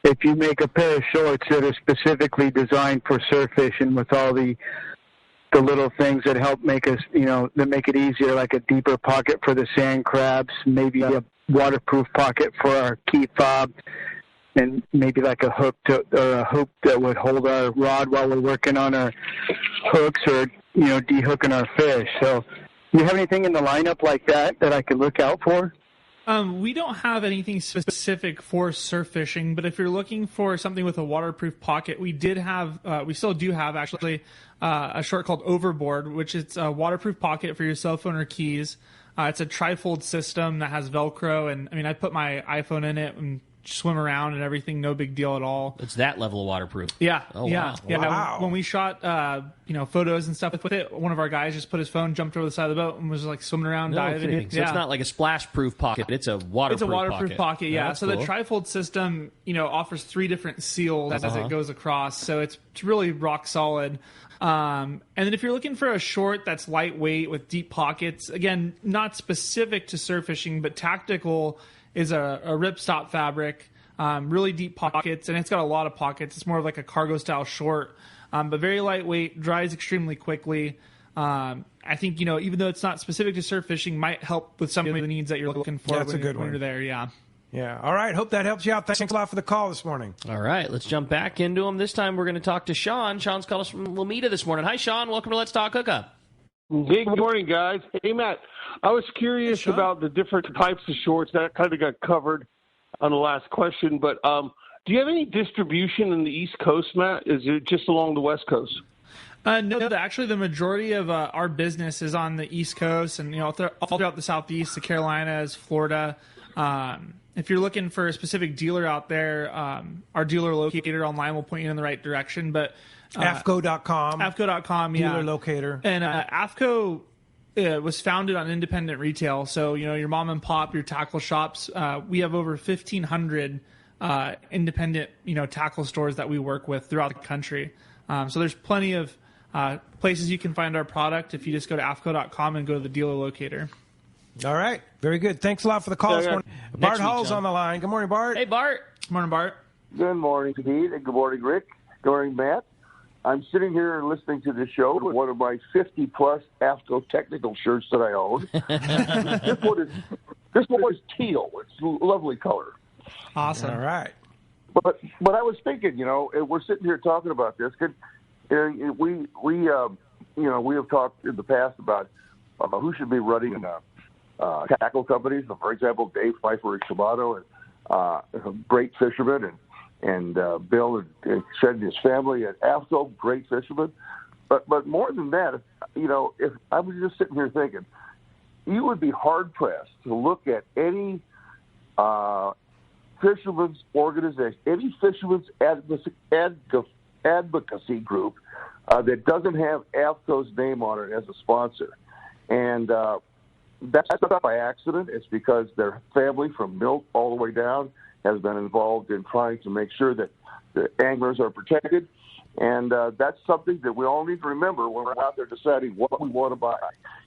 if you make a pair of shorts that are specifically designed for surf fishing with all the little things that help make us, that make it easier, like a deeper pocket for the sand crabs, maybe a waterproof pocket for our key fob, and maybe like a hook or a hoop that would hold our rod while we're working on our hooks or de-hooking our fish. So do you have anything in the lineup like that I could look out for? We don't have anything specific for surf fishing, but if you're looking for something with a waterproof pocket, we still do have actually a short called Overboard, which is a waterproof pocket for your cell phone or keys. It's a trifold system that has Velcro, and I put my iPhone in it and swim around and everything, no big deal at all. It's that level of waterproof. Yeah. Oh, yeah. wow. Yeah. Wow. Now, when we shot, photos and stuff with it, one of our guys just put his phone, jumped over the side of the boat, and was like swimming around, diving. So it's not like a splash-proof pocket. It's a waterproof pocket. It's a waterproof pocket, yeah. That's so cool. the trifold system, offers 3 different seals as it goes across. So it's really rock solid. And then if you're looking for a short that's lightweight with deep pockets, again, not specific to surf fishing, but tactical, is a ripstop fabric. Really deep pockets, and it's got a lot of pockets. It's more of like a cargo style short, but very lightweight, dries extremely quickly. I think, even though it's not specific to surf fishing, might help with some of the needs that you're looking for That's a good one. You're there. Yeah. Yeah. All right. Hope that helps you out. Thanks a lot for the call this morning. All right. Let's jump back into them. This time we're going to talk to Sean. Sean's called us from Lomita this morning. Hi, Sean. Welcome to Let's Talk Hookup. Hey, good morning, guys. Hey, Matt. I was curious about the different types of shorts. That kind of got covered on the last question, but do you have any distribution in the East Coast, Matt? Is it just along the West Coast? No, actually, the majority of our business is on the East Coast, and all throughout the Southeast, the Carolinas, Florida. If you're looking for a specific dealer out there, our dealer locator online will point you in the right direction. But AFTCO.com, yeah, dealer locator, and AFTCO was founded on independent retail. So your mom and pop, your tackle shops. We have over 1,500 independent tackle stores that we work with throughout the country. So there's plenty of places you can find our product if you just go to AFTCO.com and go to the dealer locator. All right. Very good. Thanks a lot for the call this morning. Bart Hall's on the line. Good morning, Bart. Hey, Bart. Good morning, Bart. Good morning, Pete, and good morning, Rick. Good morning, Matt. I'm sitting here listening to the show with one of my 50-plus AFTCO technical shirts that I own. This one is teal. It's a lovely color. Awesome. All right. But I was thinking, we're sitting here talking about this. We have talked in the past about who should be running tackle companies. For example, Dave Pfeiffer at Shimano, and great fisherman, and Bill and Shed and his family at AFTCO, great fisherman. But more than that, if I was just sitting here thinking, you would be hard pressed to look at any fisherman's organization, any fisherman's advocacy group that doesn't have AFTCO's name on it as a sponsor. And that's not by accident. It's because their family, from Milt all the way down, has been involved in trying to make sure that the anglers are protected. And that's something that we all need to remember when we're out there deciding what we want to buy.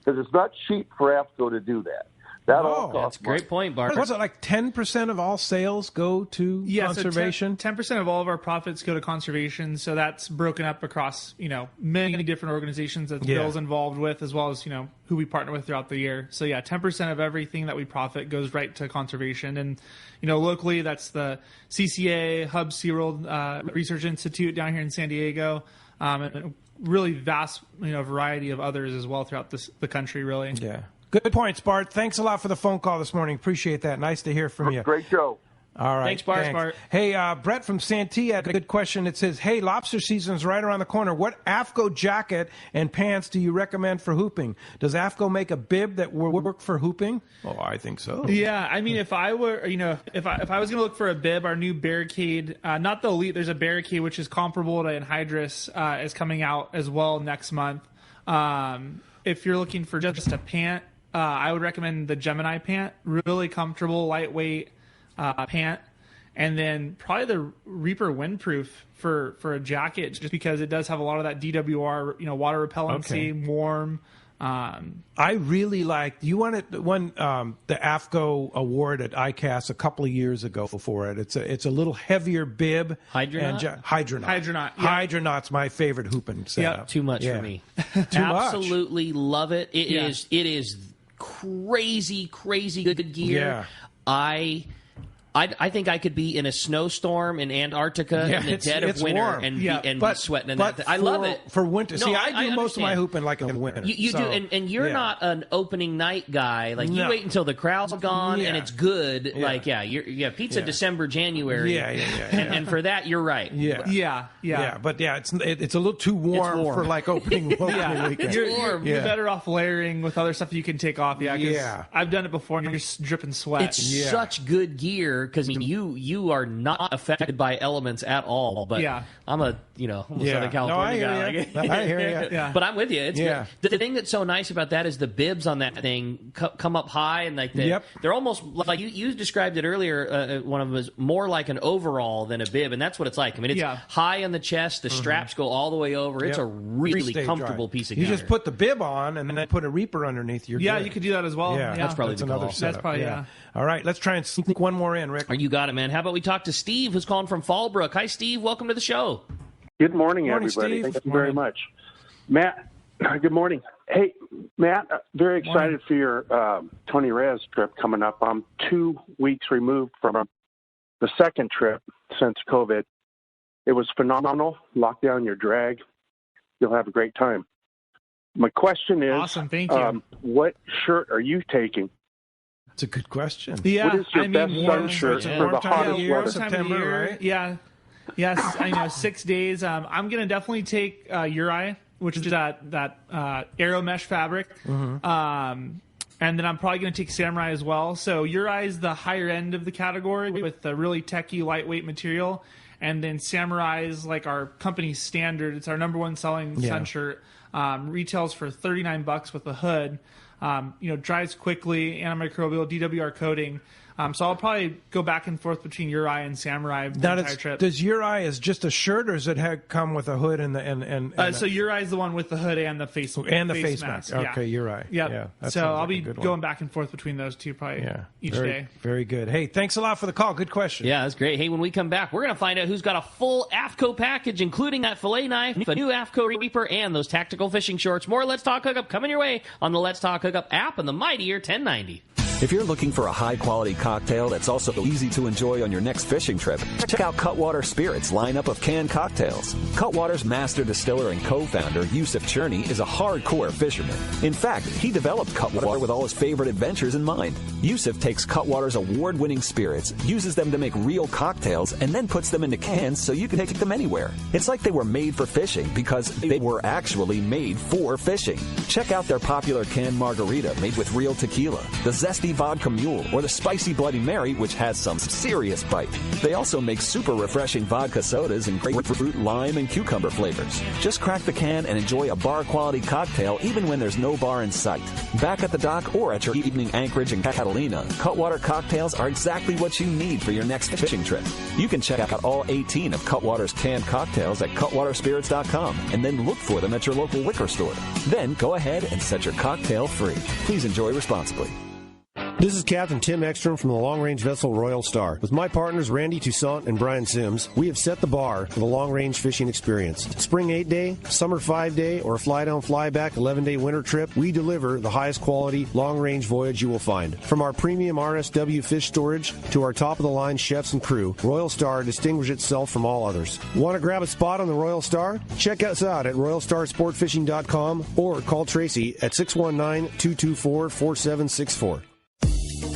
Because it's not cheap for AFTCO to do that. All that's a great point, Bart. Was it like 10% of all sales go to conservation? So 10% of all of our profits go to conservation. So that's broken up across, many different organizations that Bill's involved with, as well as, who we partner with throughout the year. So 10% of everything that we profit goes right to conservation. And, locally, that's the CCA, Hub SeaWorld Research Institute down here in San Diego, and a really vast, variety of others as well throughout the country, really. Yeah. Good points, Bart. Thanks a lot for the phone call this morning. Appreciate that. Nice to hear from you. Great show. All right. Thanks, Bart. Hey, Brett from Santee had a good question. It says, hey, lobster season's right around the corner. What AFTCO jacket and pants do you recommend for hooping? Does AFTCO make a bib that will work for hooping? Oh, I think so. Yeah, I mean, if I were, if I was going to look for a bib, our new Barricade, not the Elite, there's a Barricade which is comparable to Anhydrous, is coming out as well next month. If you're looking for just a pant, I would recommend the Gemini pant. Really comfortable, lightweight pant. And then probably the Reaper windproof for a jacket, just because it does have a lot of that DWR, water repellency, warm. I really liked, you wanted the AFTCO award at ICAST a couple of years ago for it. It's a little heavier bib. Hydronaut? Hydronaut. Hydronaut's my favorite hooping setup. Yep. Too much for me. Absolutely love it. It is crazy good gear. Yeah. I think I could be in a snowstorm in Antarctica in the dead of winter warm. and be sweating in that. I love it. For winter. No, See, I do most of my hooping like in winter. You do, and you're not an opening night guy. Like, you wait until the crowd's gone and it's good. Yeah. Like, pizza December, January. And for that, you're right. Yeah. But it's a little too warm for like opening weekend. You're better off layering with other stuff you can take off. I've done it before, and you're just dripping sweat. It's such good gear. Because you are not affected by elements at all. But I'm a Southern California guy. I hear you. But I'm with you. It's good. The thing that's so nice about that is the bibs on that thing come up high, and like they're almost like you described it earlier. One of them is more like an overall than a bib, and that's what it's like. I mean, it's high on the chest. The straps go all the way over. It's a really comfortable piece of gear. You just put the bib on and then put a Reaper underneath your you could do that as well. Yeah, that's probably another setup. That's probably All right, let's try and sneak one more in, Rick. You got it, man. How about we talk to Steve, who's calling from Fallbrook? Hi, Steve. Welcome to the show. Good morning, everybody. Steve. Thank you very much. Matt, good morning. Hey, Matt, very excited for your Tony Reyes trip coming up. I'm 2 weeks removed from the second trip since COVID. It was phenomenal. Lock down your drag. You'll have a great time. My question is, awesome. Thank you. What shirt are you taking? That's a good question. Yeah, what is your best sun shirt for the hottest weather? September, right? Yeah. Yes, I know. 6 days. I'm going to definitely take Uri which is that Aero mesh fabric. And then I'm probably going to take Samurai as well. So Uri is the higher end of the category with the really techy, lightweight material. And then Samurai is like our company standard. It's our number one selling sun shirt. Retails for $39 with a hood. Dries quickly, antimicrobial, DWR coating. So I'll probably go back and forth between Uri and Samurai the entire trip. Does Uri is just a shirt, or does it come with a hood So Uri is the one with the hood and the face mask. Okay, Uri. Yep. Yeah. So I'll be going back and forth between those two probably each day. Very good. Hey, thanks a lot for the call. Good question. Yeah, that's great. Hey, when we come back, we're going to find out who's got a full AFTCO package, including that fillet knife, a new AFTCO Reaper, and those tactical fishing shorts. More Let's Talk Hookup coming your way on the Let's Talk Hookup app and the mightier 1090. If you're looking for a high-quality cocktail that's also easy to enjoy on your next fishing trip, check out Cutwater Spirits' lineup of canned cocktails. Cutwater's master distiller and co-founder, Yusuf Cherney, is a hardcore fisherman. In fact, he developed Cutwater with all his favorite adventures in mind. Yusuf takes Cutwater's award-winning spirits, uses them to make real cocktails, and then puts them into cans so you can take them anywhere. It's like they were made for fishing because they were actually made for fishing. Check out their popular canned margarita made with real tequila, the zesty vodka mule, or the spicy Bloody Mary, which has some serious bite. They also make super refreshing vodka sodas in grapefruit, lime, and cucumber flavors. Just crack the can and enjoy a bar-quality cocktail even when there's no bar in sight. Back at the dock or at your evening anchorage in Catalina, Cutwater cocktails are exactly what you need for your next fishing trip. You can check out all 18 of Cutwater's canned cocktails at cutwaterspirits.com and then look for them at your local liquor store. Then go ahead and set your cocktail free. Please enjoy responsibly. This is Captain Tim Ekstrom from the long-range vessel Royal Star. With my partners Randy Toussaint and Brian Sims, we have set the bar for the long-range fishing experience. Spring 8-day, summer 5-day, or a fly-down, fly-back 11-day winter trip, we deliver the highest quality long-range voyage you will find. From our premium RSW fish storage to our top-of-the-line chefs and crew, Royal Star distinguishes itself from all others. Want to grab a spot on the Royal Star? Check us out at RoyalStarSportFishing.com or call Tracy at 619-224-4764.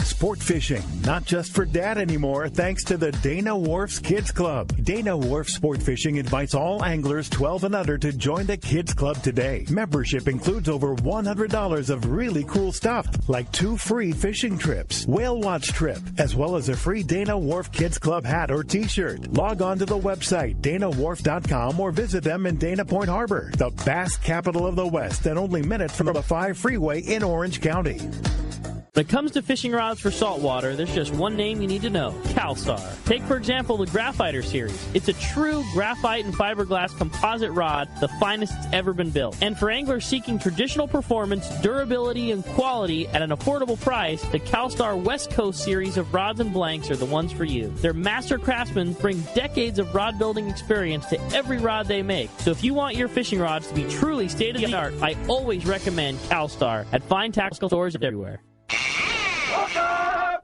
Sport fishing, not just for dad anymore, thanks to the Dana Wharf's Kids Club. Dana Wharf Sport Fishing invites all anglers 12 and under to join the Kids Club today. Membership includes over $100 of really cool stuff, like 2 free fishing trips, whale watch trip, as well as a free Dana Wharf Kids Club hat or t-shirt. Log on to the website, danawharf.com, or visit them in Dana Point Harbor, the bass capital of the West, and only minutes from the 5 freeway in Orange County. When it comes to fishing rods for saltwater, there's just one name you need to know, CalStar. Take, for example, the Graphiter series. It's a true graphite and fiberglass composite rod, the finest it's ever been built. And for anglers seeking traditional performance, durability, and quality at an affordable price, the CalStar West Coast series of rods and blanks are the ones for you. Their master craftsmen bring decades of rod building experience to every rod they make. So if you want your fishing rods to be truly state-of-the-art, I always recommend CalStar at fine tactical stores everywhere.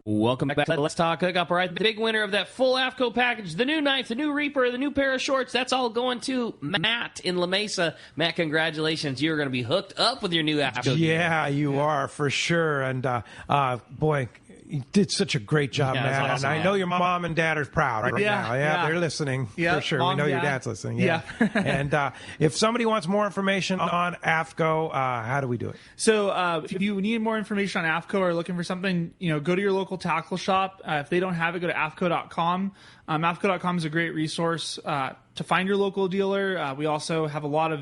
Welcome back to Let's Talk Hookup. All right, the big winner of that full AFTCO package, the new knife, the new Reaper, the new pair of shorts, that's all going to Matt in La Mesa. Matt, congratulations. You're going to be hooked up with your new AFTCO. Yeah, you are, for sure. And, boy, you did such a great job, Matt. Awesome, and I know your mom and dad are proud right now. Yeah, they're listening for sure. Mom, we know your Dad. dad's listening. Yeah. And if somebody wants more information on AFTCO, how do we do it? So if you need more information on AFTCO or looking for something, go to your local tackle shop. If they don't have it, go to AFTCO.com. AFTCO.com is a great resource to find your local dealer. We also have a lot of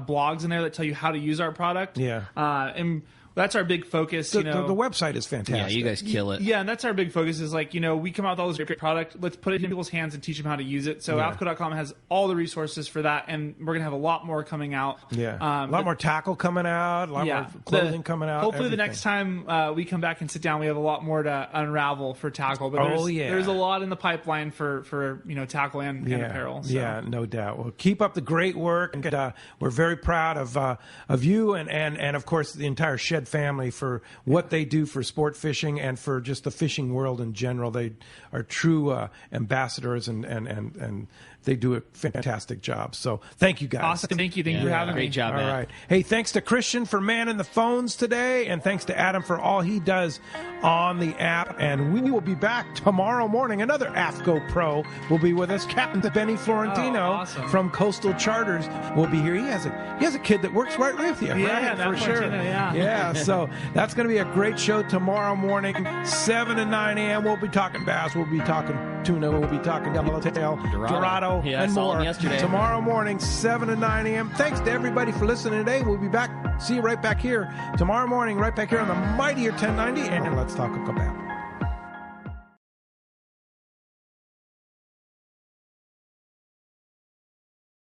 blogs in there that tell you how to use our product. Yeah. And that's our big focus. The website is fantastic. Yeah, you guys kill it. Yeah, and that's our big focus is we come out with all this great product. Let's put it in people's hands and teach them how to use it. So AFTCO.com has all the resources for that, and we're going to have a lot more coming out. Yeah, a lot more tackle coming out, a lot more clothing coming out. Hopefully everything. the next time we come back and sit down, we have a lot more to unravel for tackle. But there's a lot in the pipeline for tackle and apparel. So. Yeah, no doubt. Well, keep up the great work, and we're very proud of you and of course the entire Shed Watershed family for what they do for sport fishing and for just the fishing world in general. They are true ambassadors, and they do a fantastic job. So thank you, guys. Awesome. Thank you. Thank you for having me. Great job, man. All right. Hey, thanks to Christian for manning the phones today, and thanks to Adam for all he does on the app. And we will be back tomorrow morning. Another AFTCO pro will be with us. Captain Benny Florentino from Coastal Charters will be here. He has a kid that works right with you. Yeah, right? For sure. Yeah, so that's going to be a great show tomorrow morning, 7 to 9 a.m. We'll be talking bass. We'll be talking tuna. We'll be talking yellowtail, Dorado, and more. Tomorrow morning, 7 to 9 a.m. Thanks to everybody for listening today. We'll be back. See you right back here tomorrow morning, right back here on the Mightier 1090 and Let's Talk Hookup app.